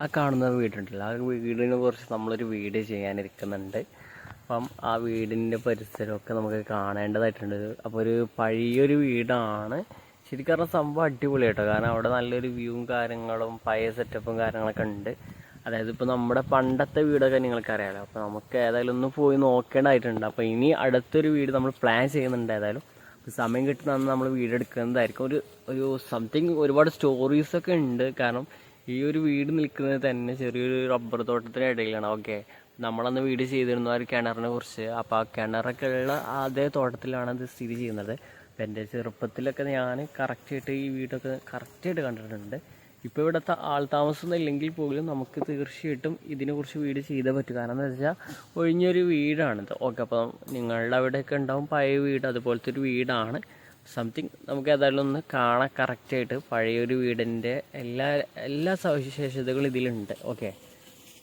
ആ കാണുന്ന വീടുണ്ടല്ലോ, ആ വീടിനെ കുറിച്ച് നമ്മളൊരു വീഡിയോ ചെയ്യാനിരിക്കുന്നുണ്ട്. അപ്പം ആ വീടിൻ്റെ പരിസരമൊക്കെ നമുക്ക് കാണേണ്ടതായിട്ടുണ്ട്. അപ്പോൾ ഒരു പഴയൊരു വീടാണ്. ശരിക്കും പറഞ്ഞാൽ സംഭവം അടിപൊളി കേട്ടോ. കാരണം അവിടെ നല്ലൊരു വ്യൂവും കാര്യങ്ങളും പഴയ സെറ്റപ്പും കാര്യങ്ങളൊക്കെ ഉണ്ട്. അതായത് ഇപ്പോൾ നമ്മുടെ പണ്ടത്തെ വീടൊക്കെ നിങ്ങൾക്കറിയാമല്ലോ. അപ്പോൾ നമുക്ക് ഏതായാലും ഒന്ന് പോയി നോക്കേണ്ടതായിട്ടുണ്ട്. അപ്പോൾ ഇനി അടുത്തൊരു വീട് നമ്മൾ പ്ലാൻ ചെയ്യുന്നുണ്ട്. ഏതായാലും സമയം കിട്ടുന്ന നമ്മൾ വീട് എടുക്കുന്നതായിരിക്കും. ഒരു ഒരു സംതിങ് ഒരുപാട് സ്റ്റോറീസൊക്കെ ഉണ്ട്. കാരണം ഈ ഒരു വീട് നിൽക്കുന്നത് തന്നെ ചെറിയൊരു റബ്ബർ തോട്ടത്തിന് ഇടയിലാണ്. ഓക്കെ, നമ്മളന്ന് വീട് ചെയ്തിരുന്നു ആ ഒരു കിണറിനെ കുറിച്ച്. അപ്പോൾ ആ കിണറൊക്കെ ഉള്ള അതേ തോട്ടത്തിലാണ് അത് സ്ഥിതി ചെയ്യുന്നത്. അപ്പം എൻ്റെ ചെറുപ്പത്തിലൊക്കെ ഞാൻ കറക്റ്റായിട്ട് ഈ വീടൊക്കെ കറക്റ്റായിട്ട് കണ്ടിട്ടുണ്ട്. ഇപ്പോൾ ഇവിടുത്തെ ആൾ താമസമൊന്നും ഇല്ലെങ്കിൽ പോലും നമുക്ക് തീർച്ചയായിട്ടും ഇതിനെക്കുറിച്ച് വീട് ചെയ്തേ പറ്റും. കാരണം എന്താ വെച്ചാൽ ഒഴിഞ്ഞൊരു വീടാണിത്. ഓക്കെ, അപ്പം നിങ്ങളുടെ അവിടെയൊക്കെ ഉണ്ടാവും പഴയ വീട്, അതുപോലത്തെ ഒരു വീടാണ്. സംതിങ് നമുക്ക് ഏതായാലും ഒന്ന് കാണാൻ കറക്റ്റായിട്ട് പഴയൊരു വീടിൻ്റെ എല്ലാ എല്ലാ സവിശേഷതകളും ഇതിലുണ്ട്. ഓക്കെ.